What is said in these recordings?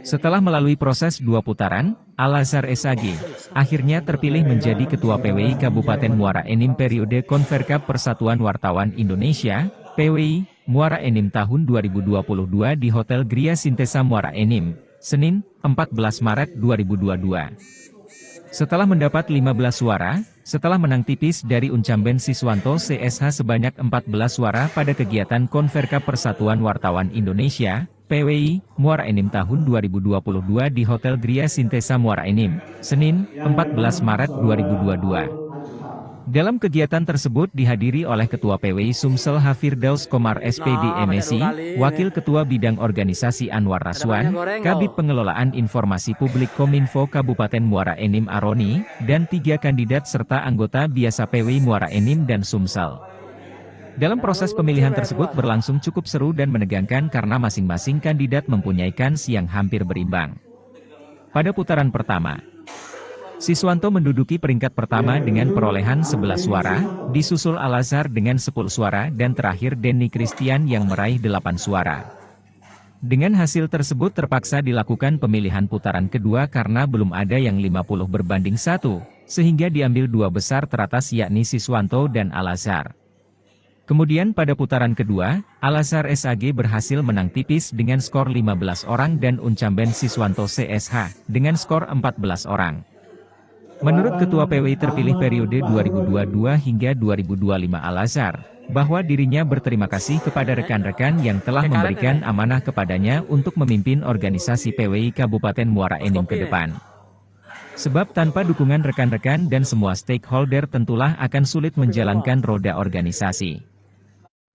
Setelah melalui proses 2 putaran, Al-Azhar SAG akhirnya terpilih menjadi Ketua PWI Kabupaten Muara Enim periode Konferkap Persatuan Wartawan Indonesia, PWI, Muara Enim tahun 2022 di Hotel Gria Sintesa Muara Enim, Senin, 14 Maret 2022. Setelah mendapat 15 suara, setelah menang tipis dari Uncamben Siswanto CSH sebanyak 14 suara pada kegiatan Konferkap Persatuan Wartawan Indonesia, PWI, Muara Enim tahun 2022 di Hotel Gria Sintesa Muara Enim, Senin, 14 Maret 2022. Dalam kegiatan tersebut dihadiri oleh Ketua PWI Sumsel Hafirdaus Komar SPD MSI, Wakil Ketua Bidang Organisasi Anwar Raswan, Kabid Pengelolaan Informasi Publik Kominfo Kabupaten Muara Enim Aroni, dan 3 kandidat serta anggota biasa PWI Muara Enim dan Sumsel. Dalam proses pemilihan tersebut berlangsung cukup seru dan menegangkan karena masing-masing kandidat mempunyai kans yang hampir berimbang. Pada putaran pertama, Siswanto menduduki peringkat pertama dengan perolehan 11 suara, disusul Al-Azhar dengan 10 suara dan terakhir Denny Christian yang meraih 8 suara. Dengan hasil tersebut terpaksa dilakukan pemilihan putaran kedua karena belum ada yang 50 berbanding 1, sehingga diambil 2 besar teratas yakni Siswanto dan Al-Azhar. Kemudian pada putaran kedua, Al-Azhar SAG berhasil menang tipis dengan skor 15 orang dan Uncamben Siswanto CSH dengan skor 14 orang. Menurut Ketua PWI terpilih periode 2022 hingga 2025 Al-Azhar, bahwa dirinya berterima kasih kepada rekan-rekan yang telah memberikan amanah kepadanya untuk memimpin organisasi PWI Kabupaten Muara Enim ke depan. Sebab tanpa dukungan rekan-rekan dan semua stakeholder tentulah akan sulit menjalankan roda organisasi.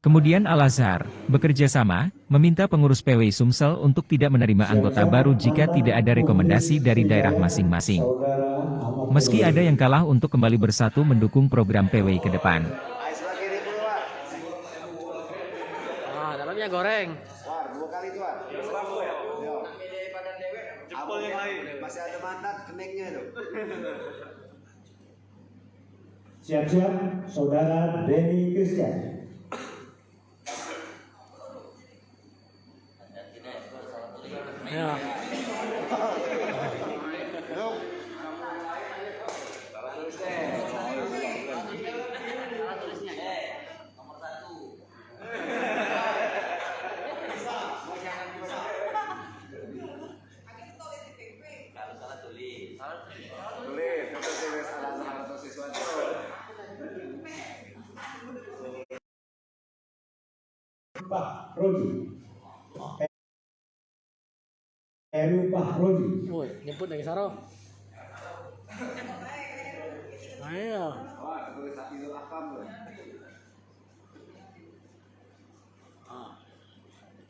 Kemudian Al-Azhar bekerja sama, meminta pengurus PWI Sumsel untuk tidak menerima anggota baru jika tidak ada rekomendasi dari daerah masing-masing. Meski ada yang kalah untuk kembali bersatu mendukung program PWI ke depan. Dalamnya goreng. War, 2 kali tuh, War. Jempol yang lain. Masih ada mandat keningnya itu. Siap-siap, Saudara Denny Christian. Ya. Pak Rodi. Heru Pak Rodi. Woi, nyebut lagi Saro. Ayo.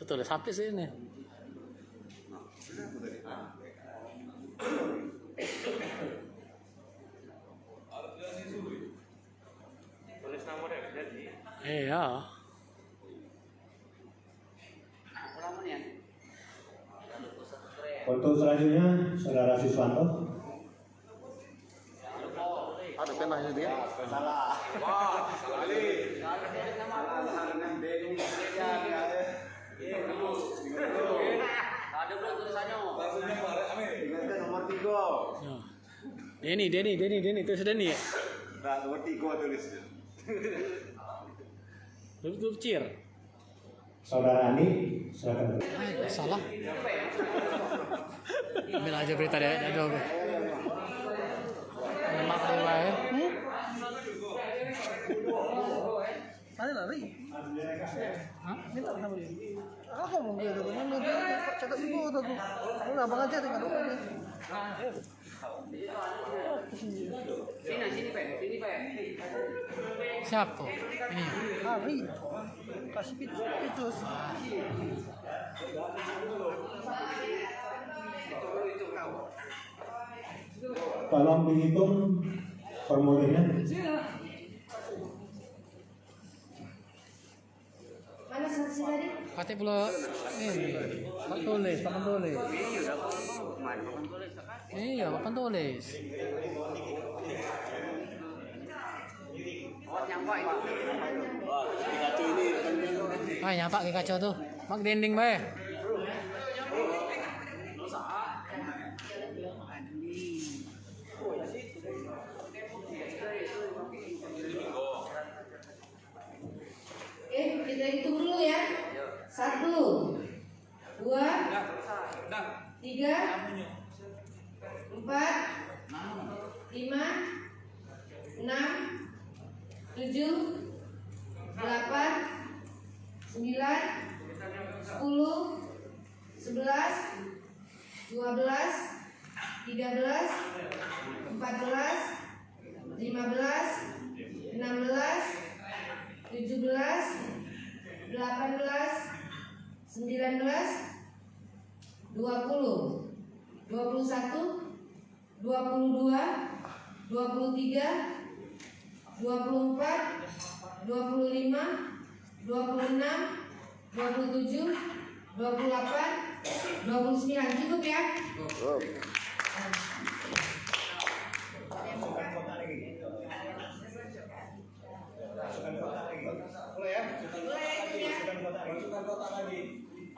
Betul, sampai sih ini. Tulis nomornya jadi. Iya. Untuk selanjutnya, Saudara Siswanto. Ada pernah itu dia? Salah. Wah, salah kali. Salah dengan Denny Christian. Ada belum tulisannya? Langsungnya bareng Amin. Ingatkan nomor 3. Denny, itu sudah nih ya? Nah, nomor 3 tulis. Lu cir. Saudara Ani, silakan. Salah. Ambil aja berita dia, ada oke. Mak dewa ya. Ada lari. Hah? Minta sama dia. Aku mau dia dulu, cakap ibu tuh. Lu abang aja dengan lu. Sini Pak. Siapa? Ini. Hari. Kasih itu. Tolong dihitung formulirnya. Mana saksi tadi? Kate pula Pak tulis, papan tulis. Iya, papan tulis. Oh, nyampak itu. Ah, nyampak ke kaca tuh. Mak dinding bae. Kita hitung dulu ya. 1, 2, 3, 4, 5, 6, 7, 8, 9, 10, 11, 12, 13, 14, 15, 16, 17, 18, 19, 20, 21, 22, 23, 24, 25, 26, 27, 28, 29. Cukup ya?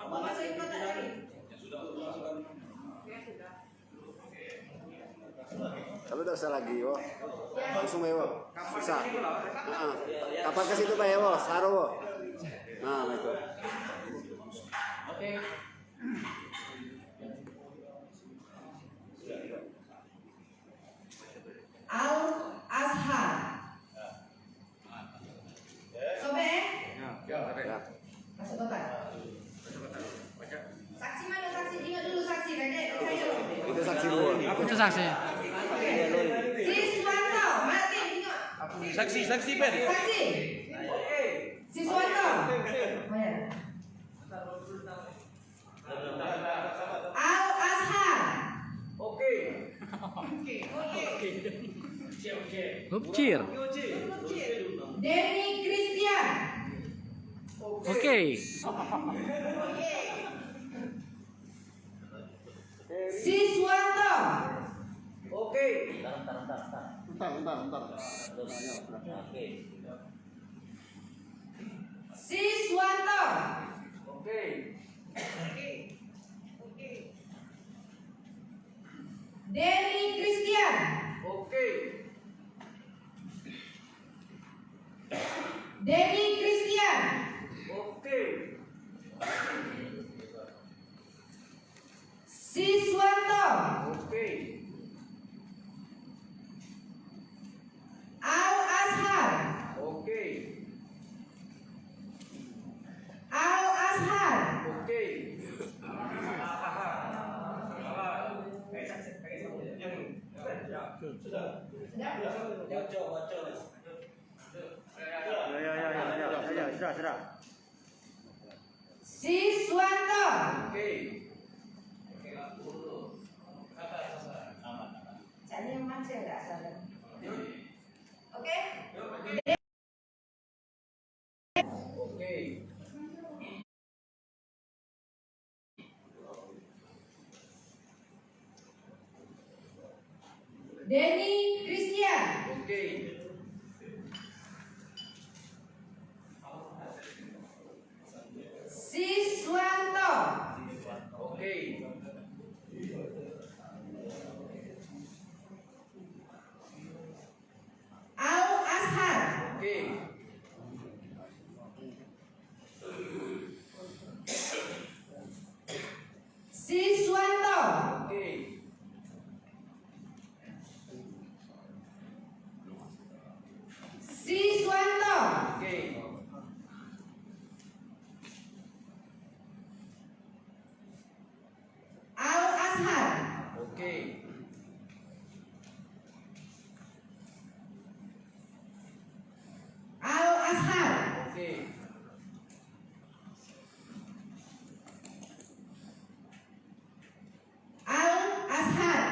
Masukin kotak lagi. Tapi tak usah lagi, wo. Langsung aja, wo. Susah. Kapan ke situ, Pak ya, wo? Saro, wo. Nah, itu. Oke. Al-Azhar. Sobe? Ya. Masuk kotak. Saksi mana saksi? Ingat dulu saksi, kakek. Saya loh. Itu saksi dua. Itu saksi. Siswanto, mati ingat. Saksi Ben. Saksi. Siswanto. Mana? Al-Azhar. Gupcir. Denny Christian. Oke. Siswanto. Siswanto. Denny Christian. Denny Christian. Siswanto. Al-Azhar. Al-Azhar. Siswanto. Cari yang mana saya nggak salah. Oke? Denny Christian. Siswanto. Al-Azhar. Siswanto. Siswanto. Al-Azhar. Al-Azhar. Al-Azhar.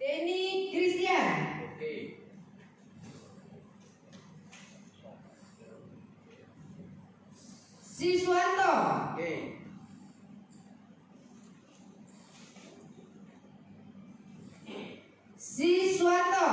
Denny Christian. Siswanto. Siswanto.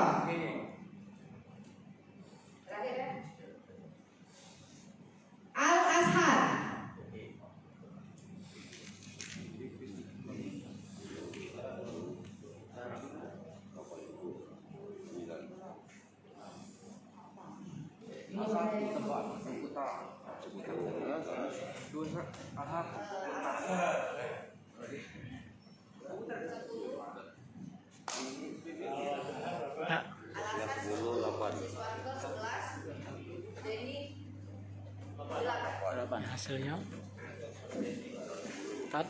Hasilnya cut.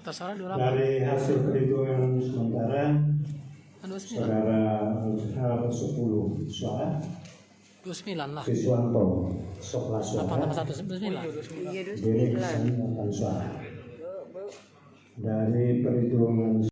Terserah 28. Dari hasil perhitungan sementara, 29. saudara Al 10 suara, 29 lah. Siswanto 11 suara, 8 tambah 1 29. Iya, Derik 8 suara. Dari perhitungan